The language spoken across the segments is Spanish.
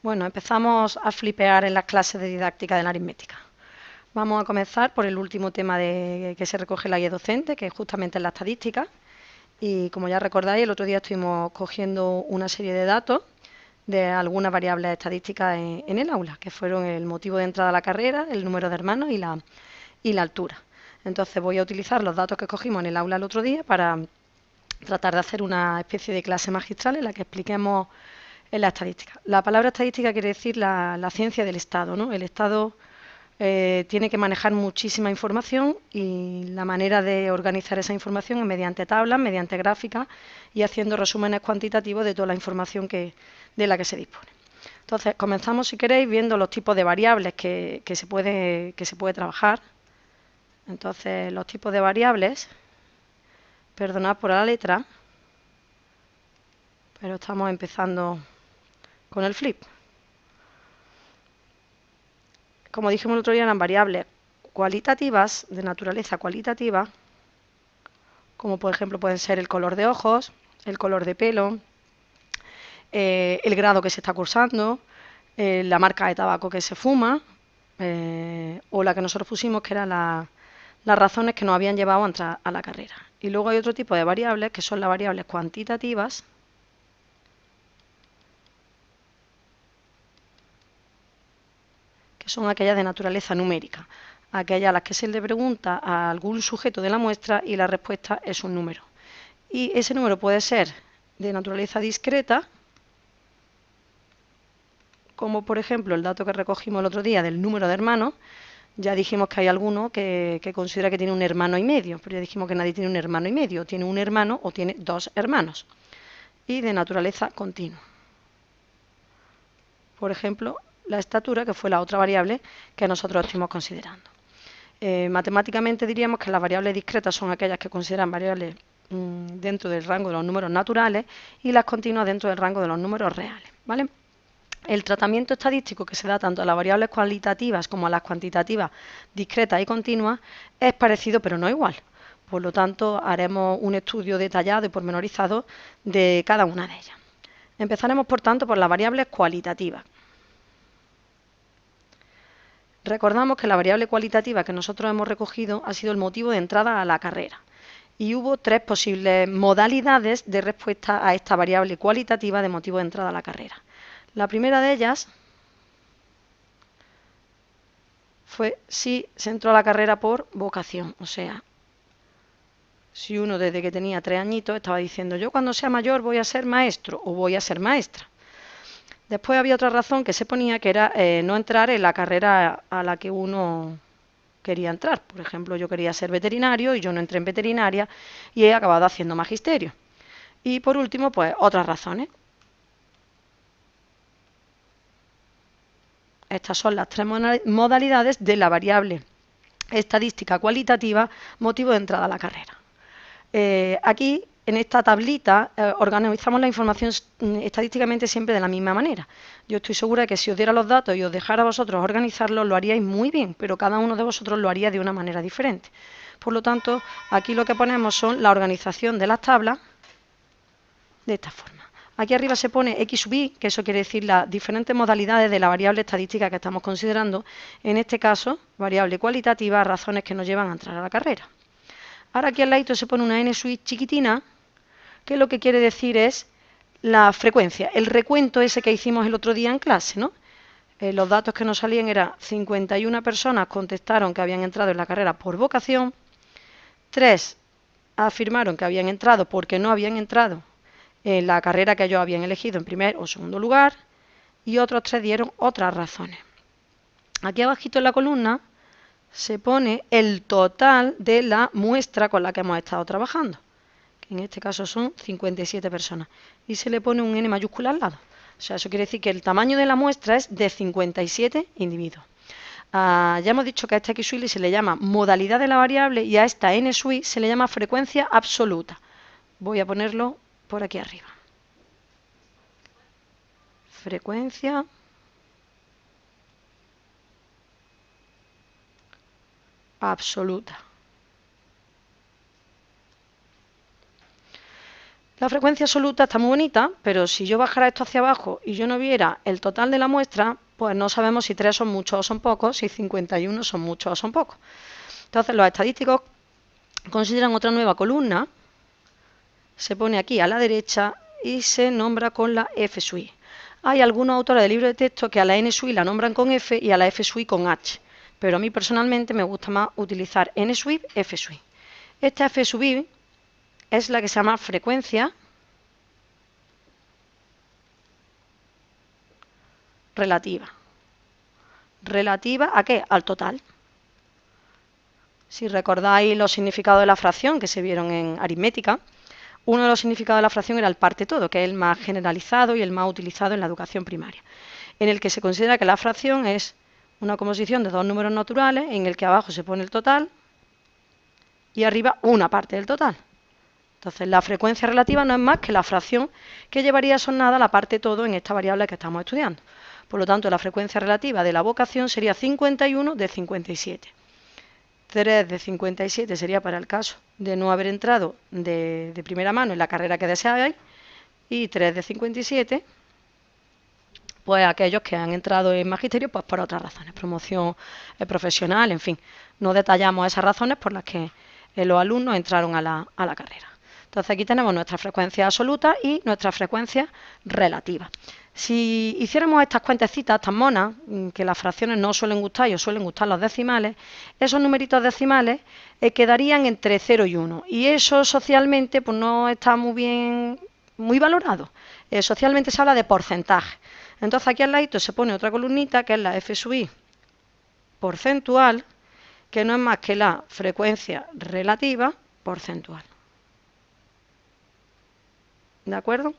Bueno, empezamos a flipear en las clases de didáctica de la aritmética. Vamos a comenzar por el último tema que se recoge en la guía docente, que es justamente la estadística. Y como ya recordáis, el otro día estuvimos cogiendo una serie de datos de algunas variables estadísticas en el aula, que fueron el motivo de entrada a la carrera, el número de hermanos y la altura. Entonces voy a utilizar los datos que cogimos en el aula el otro día para tratar de hacer una especie de clase magistral en la que expliquemos en la estadística. La palabra estadística quiere decir la ciencia del Estado, ¿no? El Estado tiene que manejar muchísima información y la manera de organizar esa información es mediante tablas, mediante gráficas y haciendo resúmenes cuantitativos de toda la información de la que se dispone. Entonces, comenzamos, si queréis, viendo los tipos de variables que se puede trabajar. Entonces, los tipos de variables, perdonad por la letra, pero estamos empezando con el flip. Como dijimos el otro día, eran variables cualitativas, de naturaleza cualitativa, como por ejemplo pueden ser el color de ojos, el color de pelo, el grado que se está cursando, la marca de tabaco que se fuma, o la que nosotros pusimos que eran las razones que nos habían llevado a entrar a la carrera. Y luego hay otro tipo de variables que son las variables cuantitativas, que son aquellas de naturaleza numérica, aquellas a las que se le pregunta a algún sujeto de la muestra y la respuesta es un número. Y ese número puede ser de naturaleza discreta, como por ejemplo el dato que recogimos el otro día del número de hermanos. Ya dijimos que hay alguno que considera que tiene un hermano y medio, pero ya dijimos que nadie tiene un hermano y medio, tiene un hermano o tiene dos hermanos. Y de naturaleza continua. Por ejemplo, la estatura, que fue la otra variable que nosotros estuvimos considerando. Matemáticamente diríamos que las variables discretas son aquellas que consideran variables dentro del rango de los números naturales y las continuas dentro del rango de los números reales, ¿vale? El tratamiento estadístico que se da tanto a las variables cualitativas como a las cuantitativas discretas y continuas es parecido pero no igual. Por lo tanto, haremos un estudio detallado y pormenorizado de cada una de ellas. Empezaremos, por tanto, por las variables cualitativas. Recordamos que la variable cualitativa que nosotros hemos recogido ha sido el motivo de entrada a la carrera. Y hubo tres posibles modalidades de respuesta a esta variable cualitativa de motivo de entrada a la carrera. La primera de ellas fue si se entró a la carrera por vocación, o sea, si uno desde que tenía 3 añitos estaba diciendo yo cuando sea mayor voy a ser maestro o voy a ser maestra. Después había otra razón que se ponía que era no entrar en la carrera a la que uno quería entrar. Por ejemplo, yo quería ser veterinario y yo no entré en veterinaria y he acabado haciendo magisterio. Y por último, pues otras razones. Estas son las tres modalidades de la variable estadística cualitativa motivo de entrada a la carrera. Aquí, en esta tablita, organizamos la información estadísticamente siempre de la misma manera. Yo estoy segura de que si os diera los datos y os dejara a vosotros organizarlos, lo haríais muy bien, pero cada uno de vosotros lo haría de una manera diferente. Por lo tanto, aquí lo que ponemos son la organización de las tablas de esta forma. Aquí arriba se pone X sub I, que eso quiere decir las diferentes modalidades de la variable estadística que estamos considerando, en este caso, variable cualitativa, razones que nos llevan a entrar a la carrera. Ahora aquí al ladito se pone una N sub I chiquitina, que lo que quiere decir es la frecuencia, el recuento ese que hicimos el otro día en clase, ¿no? Los datos que nos salían eran 51 personas contestaron que habían entrado en la carrera por vocación, 3 afirmaron que habían entrado porque no habían entrado en la carrera que ellos habían elegido en primer o segundo lugar y otros 3 dieron otras razones. Aquí abajito en la columna se pone el total de la muestra con la que hemos estado trabajando, que en este caso son 57 personas, y se le pone un N mayúscula al lado. O sea, eso quiere decir que el tamaño de la muestra es de 57 individuos. Ya hemos dicho que a esta X sub I se le llama modalidad de la variable y a esta N sub I se le llama frecuencia absoluta. Voy a ponerlo por aquí arriba. Frecuencia absoluta. La frecuencia absoluta está muy bonita, pero si yo bajara esto hacia abajo y yo no viera el total de la muestra, pues no sabemos si 3 son muchos o son pocos, si 51 son muchos o son pocos. Entonces los estadísticos consideran otra nueva columna, se pone aquí a la derecha y se nombra con la F sui. Hay algunos autores de libros de texto que a la N sui la nombran con F y a la F sui con H, pero a mí personalmente me gusta más utilizar N sui, F sui. Esta F sub I es la que se llama frecuencia relativa. ¿Relativa a qué? Al total. Si recordáis los significados de la fracción que se vieron en aritmética, uno de los significados de la fracción era el parte todo, que es el más generalizado y el más utilizado en la educación primaria, en el que se considera que la fracción es una composición de dos números naturales en el que abajo se pone el total y arriba una parte del total. Entonces la frecuencia relativa no es más que la fracción que llevaría asonada la parte todo en esta variable que estamos estudiando. Por lo tanto, la frecuencia relativa de la vocación sería 51 de 57. 3 de 57 sería para el caso de no haber entrado de primera mano en la carrera que deseáis, y 3 de 57 pues aquellos que han entrado en magisterio pues por otras razones, promoción profesional, en fin. No detallamos esas razones por las que los alumnos entraron a la carrera. Entonces aquí tenemos nuestra frecuencia absoluta y nuestra frecuencia relativa. Si hiciéramos estas cuentecitas tan monas, que las fracciones no suelen gustar y os suelen gustar los decimales, esos numeritos decimales quedarían entre 0 y 1. Y eso socialmente pues no está muy valorado. Socialmente se habla de porcentaje. Entonces aquí al ladito se pone otra columnita que es la F sub I porcentual, que no es más que la frecuencia relativa porcentual. ¿De acuerdo?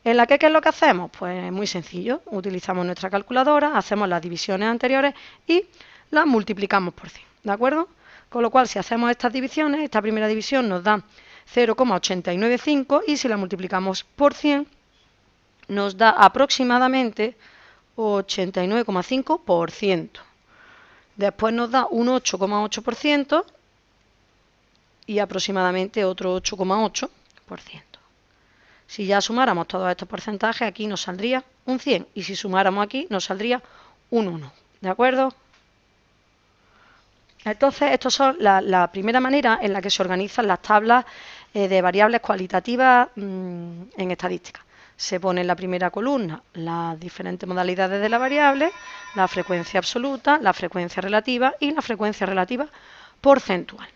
¿En la que qué es lo que hacemos? Pues muy sencillo, utilizamos nuestra calculadora, hacemos las divisiones anteriores y las multiplicamos por 100, ¿de acuerdo? Con lo cual, si hacemos estas divisiones, esta primera división nos da 0,895 y si la multiplicamos por 100 nos da aproximadamente 89,5%. Después nos da un 8,8% y aproximadamente otro 8,8%. Si ya sumáramos todos estos porcentajes, aquí nos saldría un 100. Y si sumáramos aquí, nos saldría un 1. ¿De acuerdo? Entonces, esto son la primera manera en la que se organizan las tablas de variables cualitativas en estadística. Se pone en la primera columna las diferentes modalidades de la variable, la frecuencia absoluta, la frecuencia relativa y la frecuencia relativa porcentual.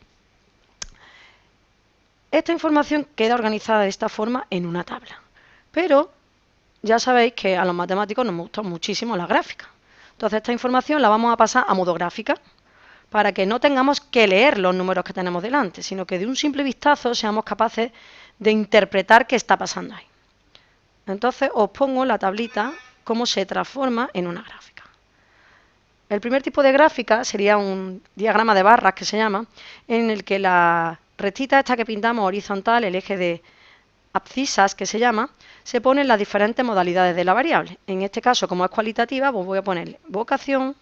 Esta información queda organizada de esta forma en una tabla, pero ya sabéis que a los matemáticos nos gustan muchísimo las gráficas. Entonces esta información la vamos a pasar a modo gráfica para que no tengamos que leer los números que tenemos delante, sino que de un simple vistazo seamos capaces de interpretar qué está pasando ahí. Entonces os pongo la tablita cómo se transforma en una gráfica. El primer tipo de gráfica sería un diagrama de barras que se llama, en el que la rectita esta que pintamos horizontal, el eje de abscisas que se llama, se ponen las diferentes modalidades de la variable. En este caso, como es cualitativa, pues voy a ponerle vocación,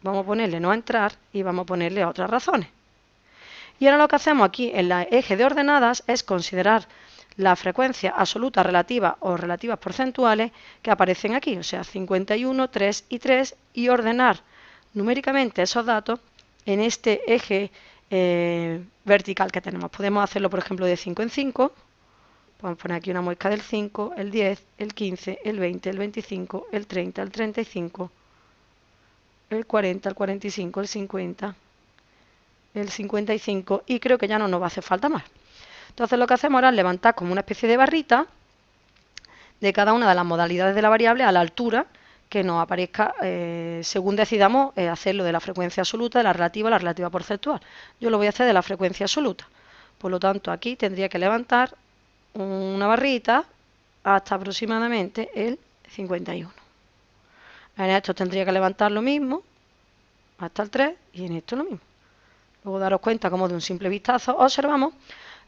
vamos a ponerle no entrar y vamos a ponerle otras razones. Y ahora lo que hacemos aquí en el eje de ordenadas es considerar la frecuencia absoluta relativa o relativas porcentuales que aparecen aquí, o sea, 51, 3 y 3, y ordenar numéricamente esos datos en este eje vertical que tenemos. Podemos hacerlo, por ejemplo, de 5 en 5. Podemos poner aquí una muesca del 5, el 10, el 15, el 20, el 25, el 30, el 35, el 40, el 45, el 50, el 55 y creo que ya no nos va a hacer falta más. Entonces lo que hacemos ahora es levantar como una especie de barrita de cada una de las modalidades de la variable a la altura que nos aparezca según decidamos hacerlo de la frecuencia absoluta, de la relativa porcentual. Yo lo voy a hacer de la frecuencia absoluta. Por lo tanto, aquí tendría que levantar una barrita hasta aproximadamente el 51. En esto tendría que levantar lo mismo hasta el 3 y en esto lo mismo. Luego daros cuenta como de un simple vistazo observamos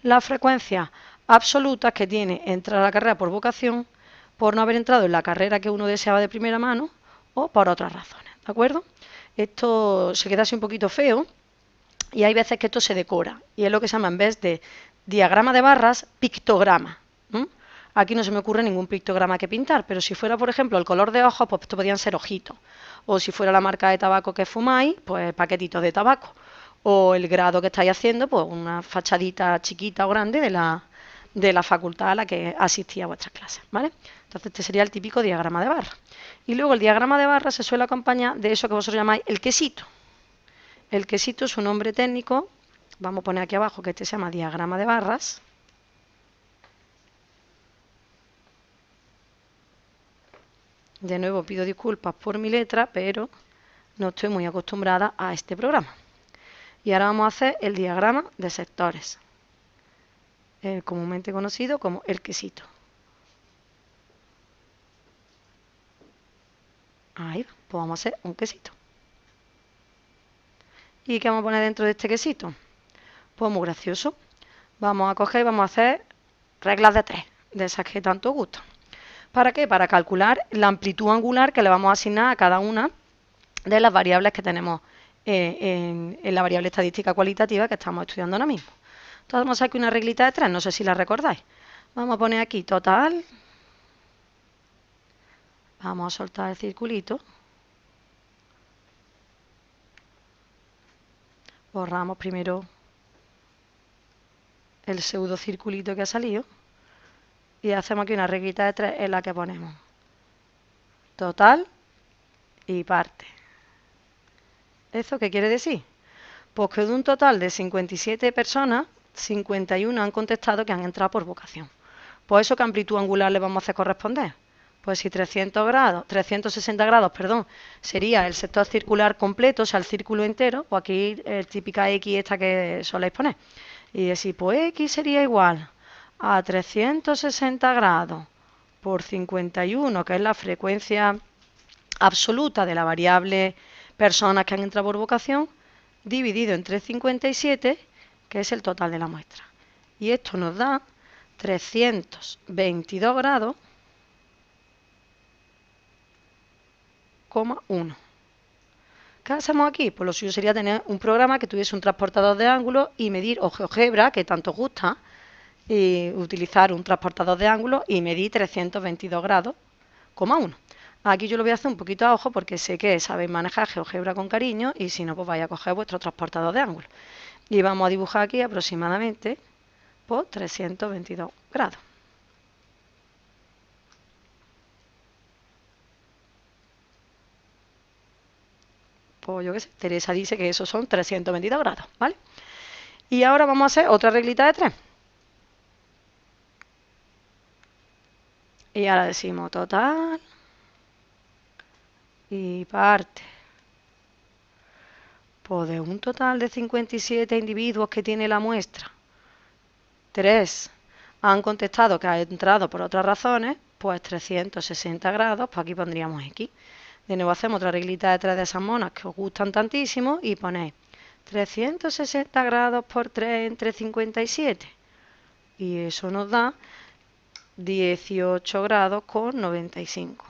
las frecuencias absolutas que tiene entrar a la carrera por vocación, por no haber entrado en la carrera que uno deseaba de primera mano o por otras razones, ¿de acuerdo? Esto se queda así un poquito feo y hay veces que esto se decora y es lo que se llama, en vez de diagrama de barras, pictograma. ¿m? Aquí no se me ocurre ningún pictograma que pintar, pero si fuera, por ejemplo, el color de ojos, pues esto podrían ser ojitos. O si fuera la marca de tabaco que fumáis, pues paquetitos de tabaco. O el grado que estáis haciendo, pues una fachadita chiquita o grande de la facultad a la que asistía a vuestras clases, ¿vale? Entonces este sería el típico diagrama de barra. Y luego el diagrama de barra se suele acompañar de eso que vosotros llamáis el quesito. El quesito es un nombre técnico, vamos a poner aquí abajo que este se llama diagrama de barras. De nuevo pido disculpas por mi letra, pero no estoy muy acostumbrada a este programa. Y ahora vamos a hacer el diagrama de sectores, comúnmente conocido como el quesito. Ahí va, pues vamos a hacer un quesito. ¿Y qué vamos a poner dentro de este quesito? Pues muy gracioso. Vamos a coger y vamos a hacer reglas de 3, de esas que tanto gustan. ¿Para qué? Para calcular la amplitud angular que le vamos a asignar a cada una de las variables que tenemos en la variable estadística cualitativa que estamos estudiando ahora mismo. Entonces vamos a hacer aquí una reglita de 3, no sé si la recordáis. Vamos a poner aquí total. Vamos a soltar el circulito. Borramos primero el pseudo circulito que ha salido. Y hacemos aquí una reglita de 3 en la que ponemos total y parte. ¿Eso qué quiere decir? Pues que de un total de 57 personas, 51 han contestado que han entrado por vocación. Pues eso, ¿qué amplitud angular le vamos a hacer corresponder? Pues si 360 grados, perdón, sería el sector circular completo, o sea, el círculo entero, o aquí típica X esta que soléis poner. Y decir, pues X sería igual a 360 grados por 51, que es la frecuencia absoluta de la variable personas que han entrado por vocación, dividido entre 57, que es el total de la muestra. Y esto nos da 322 grados, 1. ¿Qué hacemos aquí? Pues lo suyo sería tener un programa que tuviese un transportador de ángulos y medir, o GeoGebra, que tanto os gusta, y utilizar un transportador de ángulos y medir 322 grados, 1. Aquí yo lo voy a hacer un poquito a ojo porque sé que sabéis manejar GeoGebra con cariño y si no, pues vais a coger vuestro transportador de ángulos. Y vamos a dibujar aquí aproximadamente por 322 grados. Pues yo qué sé, Teresa dice que esos son 322 grados, ¿vale? Y ahora vamos a hacer otra reglita de 3. Y ahora decimos total y parte. Pues de un total de 57 individuos que tiene la muestra, 3 han contestado que ha entrado por otras razones, pues 360 grados, pues aquí pondríamos X. De nuevo hacemos otra reglita de 3 de esas monas que os gustan tantísimo y ponéis 360 grados por 3 entre 57. Y eso nos da 18 grados con 95.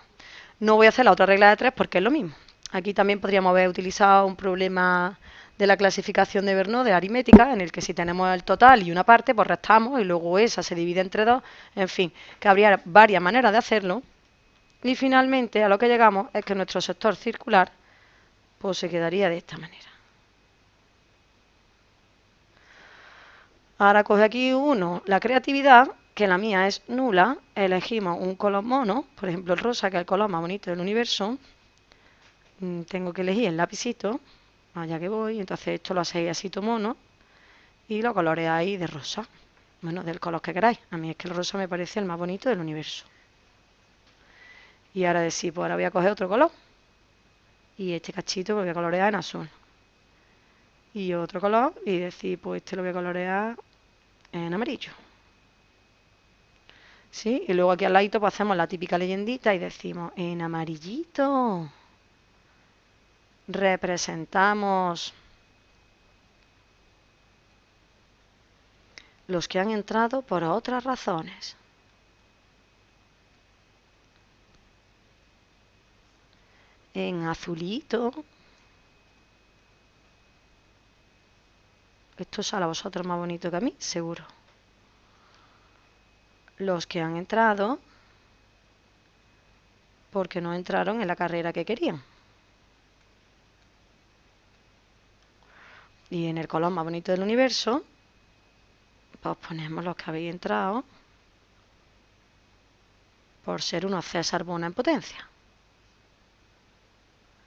No voy a hacer la otra regla de 3 porque es lo mismo. Aquí también podríamos haber utilizado un problema de la clasificación de Bernoulli de aritmética, en el que si tenemos el total y una parte, pues restamos y luego esa se divide entre 2. En fin, que habría varias maneras de hacerlo. Y finalmente a lo que llegamos es que nuestro sector circular pues se quedaría de esta manera. Ahora coge aquí uno la creatividad, que la mía es nula. Elegimos un color mono, por ejemplo el rosa, que es el color más bonito del universo. Tengo que elegir el lapicito, allá que voy, entonces esto lo hacéis así mono y lo coloreáis de rosa. Bueno, del color que queráis. A mí es que el rosa me parece el más bonito del universo. Y ahora decir, pues ahora voy a coger otro color. Y este cachito lo voy a colorear en azul. Y otro color y decir, pues este lo voy a colorear en amarillo. ¿Sí? Y luego aquí al ladito pues hacemos la típica leyendita y decimos, en amarillito representamos los que han entrado por otras razones. En azulito, esto sale a vosotros más bonito que a mí, seguro. los que han entrado porque no entraron en la carrera que querían. Y en el color más bonito del universo, pues ponemos los que habéis entrado por ser unos César Bona en potencia.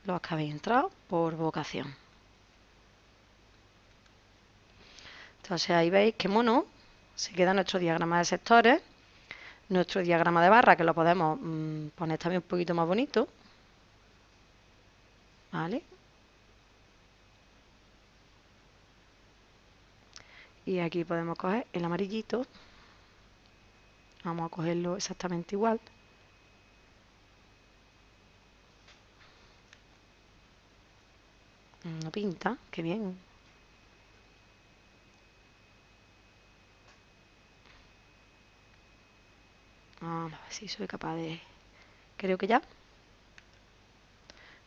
Los que habéis entrado por vocación. Entonces ahí veis qué mono se queda nuestro diagrama de sectores, nuestro diagrama de barra, que lo podemos poner también un poquito más bonito. ¿Vale? Y aquí podemos coger el amarillito. Vamos a cogerlo exactamente igual. No pinta, qué bien. Vamos a ver si soy capaz de... Creo que ya.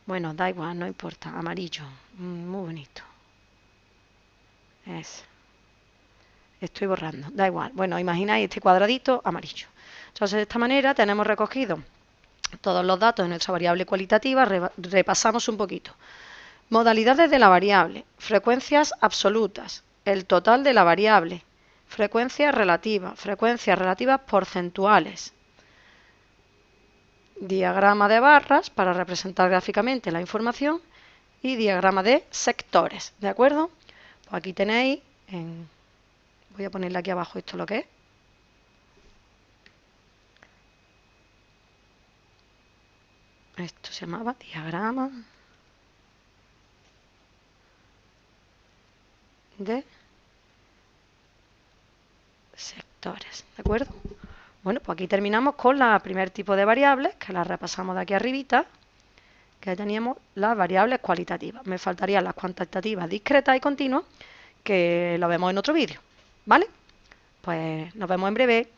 Bueno, da igual, no importa. Amarillo, muy bonito. Estoy borrando, da igual. Bueno, imagináis este cuadradito amarillo. Entonces, de esta manera tenemos recogido todos los datos de nuestra variable cualitativa. Repasamos un poquito. Modalidades de la variable, frecuencias absolutas, el total de la variable, frecuencias relativas porcentuales, diagrama de barras para representar gráficamente la información y diagrama de sectores, ¿de acuerdo? Pues aquí tenéis, voy a ponerle aquí abajo esto lo que es. Esto se llamaba diagrama de sectores, ¿de acuerdo? Bueno, pues aquí terminamos con la primer tipo de variables, que las repasamos de aquí arribita, que teníamos las variables cualitativas. Me faltarían las cuantitativas discretas y continuas, que lo vemos en otro vídeo, ¿vale? Pues nos vemos en breve.